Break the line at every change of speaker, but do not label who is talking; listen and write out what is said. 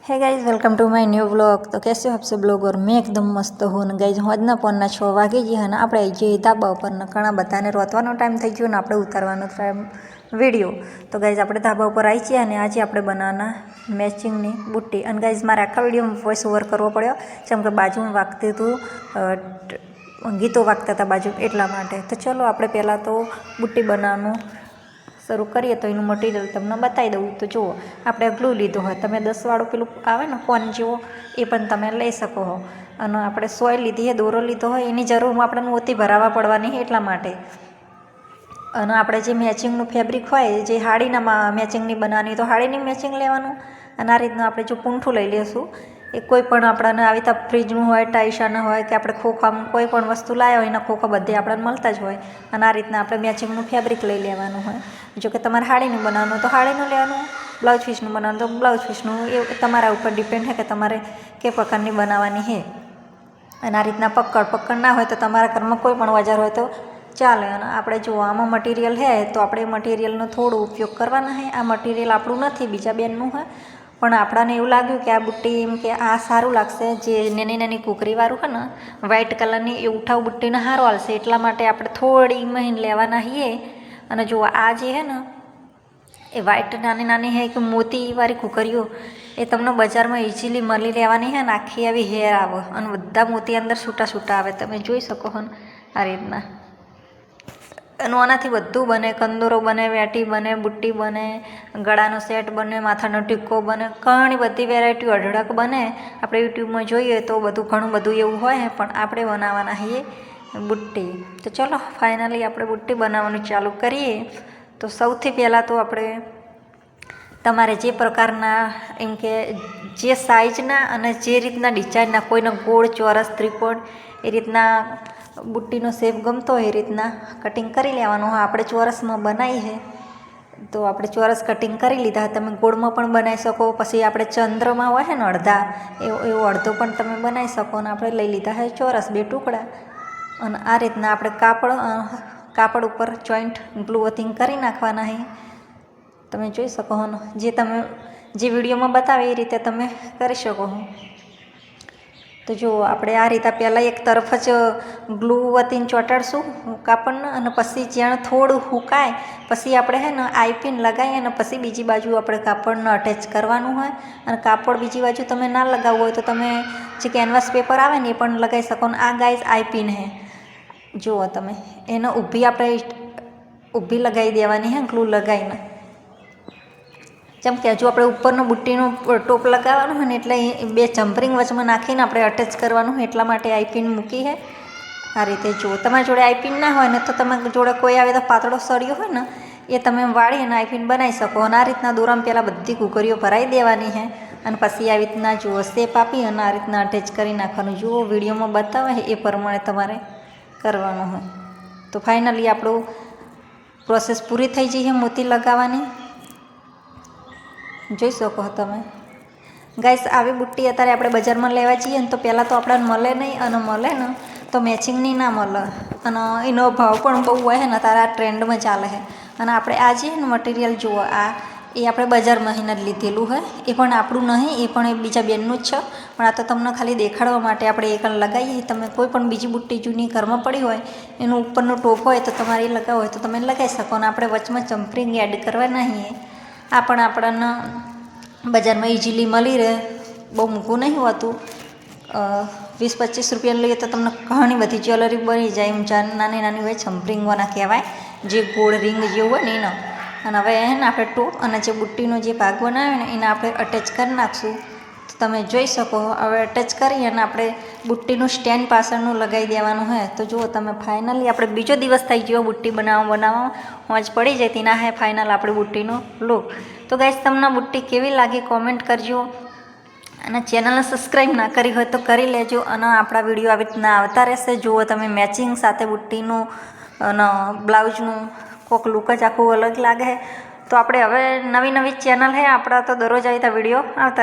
है guys welcome to my new blog. तो कैसे हो आप सब लोग। और मैं एकदम मस्त हूँ ने गाइज होजना पोना 6 वागे जी है ने આપણે જે ધાબા ઉપર ઘણા બધાને રોતવાનો ટાઈમ થઈ ગયો ને આપણે ઉતારવાનો ટાઈમ વિડીયો। તો ગાઈઝ આપણે ધાબા ઉપર આવી છીએ અને આજે આપણે બનાવવાના મેચિંગની બુટ્ટી। અને ગાઈઝ મારે આખા વિડીયોમાં વોઇસ ઓવર કરવો પડ્યો જેમ કે બાજુમાં વાગતું હતું ગીતો વાગતા હતા બાજુ એટલા માટે। તો ચલો આપણે પહેલાં તો બુટ્ટી બનાવવાનું શરૂ કરીએ। તો એનું મટીરિયલ તમને બતાવી દઉં। તો જુઓ આપણે ગ્લુ લીધું હોય, તમે 10 વાળું પેલું આવે ને કોન જેવો એ પણ તમે લઈ શકો છો। અને આપણે સોય લીધી છે, દોરો લીધો હોય, એની જરૂર આપણે મોતી ભરાવા પડવાની એટલા માટે। અને આપણે જે મેચિંગનું ફેબ્રિક હોય જે સાડીના મેચિંગની બનાવવાની તો સાડીની મેચિંગ લેવાનું। અને આ રીતનું આપણે જો પૂંઠું લઈ લઈશું, એ કોઈ પણ આપણને આવી રીતે ફ્રીજનું હોય, ટાઈશાના હોય કે આપણે ખોખામાં કોઈ પણ વસ્તુ લાવ્યા હોય એના ખોખા બધે આપણને મળતા જ હોય। અને આ રીતના આપણે મેચિંગનું ફેબ્રિક લઈ લેવાનું હોય। જો કે તમારે સાડીનું બનાવવાનું તો સાડીનું લેવાનું, બ્લાઉઝ પીસનું બનાવવાનું તો બ્લાઉઝ પીસનું, એ તમારા ઉપર ડિપેન્ડ છે કે તમારે કે પ્રકારની બનાવવાની છે। અને આ રીતના પકડ ના હોય તો તમારા ઘરમાં કોઈ પણ ઓજાર હોય તો ચાલે। અને આપણે જો આમાં મટીરિયલ છે તો આપણે મટીરિયલનો થોડો ઉપયોગ કરવાના છે। આ મટીરિયલ આપણું નથી, બીજા બેનનું છે, પણ આપણાને એવું લાગ્યું કે આ બુટ્ટી એમ કે આ સારું લાગશે, જે નાની નાની કુકરીવાળું છે ને વ્હાઇટ કલરની એ ઉઠાવ બુટ્ટીને સારું હાલશે, એટલા માટે આપણે થોડી મહીન લેવાના છીએ। અને જો આ જે છે ને એ વ્હાઇટ નાની નાની છે કે મોતીવાળી કુકરીઓ એ તમને બજારમાં ઇઝીલી મળી લેવાની છે ને આખી આવી હેર આવે અને બધા મોતી અંદર છૂટા છૂટા આવે, તમે જોઈ શકો છો ને આ રીતના। અને આનાથી બધું બને, કંદોરો બને, વેટી બને, બુટ્ટી બને, ગળાનો સેટ બને, માથાનો ટીકો બને, ઘણી બધી વેરાયટીઓ અઢળક બને। આપણે યુટ્યુબમાં જોઈએ તો બધું ઘણું બધું એવું હોય, પણ આપણે બનાવવાના છીએ બુટ્ટી। તો ચલો ફાઇનલી આપણે બુટ્ટી બનાવવાનું ચાલુ કરીએ। તો સૌથી પહેલાં તો આપણે તમારે જે પ્રકારના એમ કે જે સાઇઝના અને જે રીતના ડિઝાઇનના, કોઈને ગોળ, ચોરસ, ત્રિકોણ એ રીતના બુટ્ટીનો શેપ ગમતો હોય એ રીતના કટિંગ કરી લેવાનું હોય। આપણે ચોરસમાં બનાવી છે તો આપણે ચોરસ કટિંગ કરી લીધા। તમે ગોળમાં પણ બનાવી શકો, પછી આપણે ચંદ્રમાં હોય ને અડધા એવો અડધો પણ તમે બનાવી શકો। અને આપણે લઈ લીધા છે ચોરસ 2 ટુકડા। અને આ રીતના આપણે કાપડ ઉપર જોઈન્ટ ગ્લુ વથિંગ કરી નાખવાના છે, તમે જોઈ શકો છો ને। જે વિડીયોમાં બતાવે એ રીતે તમે કરી શકો છો। તો જો આપણે આ રીતે પહેલાં એક તરફ જ ગ્લુ વથીને ચોંટાડશું કાપડને, અને પછી જ્યાં થોડું સુકાય પછી આપણે છે ને આઈપિન લગાવી અને પછી બીજી બાજુ આપણે કાપડને અટેચ કરવાનું હોય। અને કાપડ બીજી બાજુ તમે ના લગાવવું હોય તો તમે જે કેનવાસ પેપર આવે ને એ પણ લગાવી શકો। ને આ ગાઈઝ આઈપિન છે, જુઓ તમે એને ઊભી લગાવી દેવાની છે ગ્લુ લગાવીને। જેમ કે હજુ આપણે ઉપરનું બુટ્ટીનું ટોપ લગાવવાનું હોય ને એટલે 2 જમ્પરિંગ વચમાં નાખીને આપણે અટેચ કરવાનું હોય, એટલા માટે આઈપિન મૂકી છે આ રીતે। જુઓ તમારી જોડે આઈપિન ના હોય ને તો તમારી જોડે કોઈ આવે તો પાતળો સળિયો હોય ને એ તમે વાળી અને આઈપિન બનાવી શકો। અને આ રીતના દોરામાં પહેલાં બધી કુકરીઓ ભરાઈ દેવાની છે અને પછી આવી રીતના જુઓ શેપ આપી અને આ રીતના અટેચ કરી નાખવાનું। જુઓ વિડીયોમાં બતાવે છે એ પ્રમાણે તમારે કરવાનું હોય। તો ફાઇનલી આપણું પ્રોસેસ પૂરી થઈ જઈ છે મોતી લગાવવાની, જોઈ શકો છો તમે ગાઈસ। આવી બુટ્ટી અત્યારે આપણે બજારમાં લેવા જઈએ ને તો પહેલાં તો આપણને મળે નહીં, અને મળે ને તો મેચિંગની ના મળે, અને એનો ભાવ પણ બહુ હોય ને તારે આ ટ્રેન્ડમાં ચાલે છે। અને આપણે આ જે ને મટીરિયલ જુઓ એ આપણે બજારમાં જ લીધેલું હોય, એ પણ આપણું નહીં, એ પણ એ બીજા બેનનું જ છે, પણ આ તો તમને ખાલી દેખાડવા માટે આપણે એક લગાવીએ। તમે કોઈ પણ બીજી બુટ્ટી જૂની ઘરમાં પડી હોય એનું ઉપરનું ટોપ હોય તો તમારે એ લગાવવું હોય તો તમે લગાવી શકો। અને આપણે વચમાં જમ્પરિંગ એડ કરવા નહીં, આ પણ આપણને બજારમાં ઇઝીલી મળી રહે, બહુ મૂઘું નહીં હોતું। 20-25 રૂપિયાનું લઈએ તો તમને ઘણી બધી જ્વેલરી બની જાય, એમ નાની નાની હોય જમ્પરિંગવાળા કહેવાય, જે ગોળ રિંગ જેવું હોય ને એનો। અને હવે એને આપણે ટોપ અને જે બુટ્ટીનો જે ભાગ બનાવે ને એને આપણે અટેચ કરી નાખશું। તો તમે જોઈ શકો હવે અટેચ કરી અને આપણે બુટ્ટીનું સ્ટેન્ડ પાછળનું લગાવી દેવાનું હોય। તો જુઓ તમે ફાઇનલી આપણે બીજો દિવસ થઈ ગયો બુટ્ટી બનાવવામાં હોંજ પડી જાય તેના હે ફાઇનલ આપણી બુટ્ટીનો લુક। તો ગાઈસ તમને બુટ્ટી કેવી લાગી કોમેન્ટ કરજો, અને ચેનલને સબસ્ક્રાઈબ ના કરી હોય તો કરી લેજો। અને આપણા વિડીયો આવી રીતના આવતા રહેશે। જુઓ તમે મેચિંગ સાથે બુટ્ટીનું અને બ્લાઉઝનું કોઈક લુક જ આખું અલગ લાગે। તો આપણે હવે નવી ચેનલ છે આપણા, તો દરરોજ આવી રીતે વિડીયો આવતા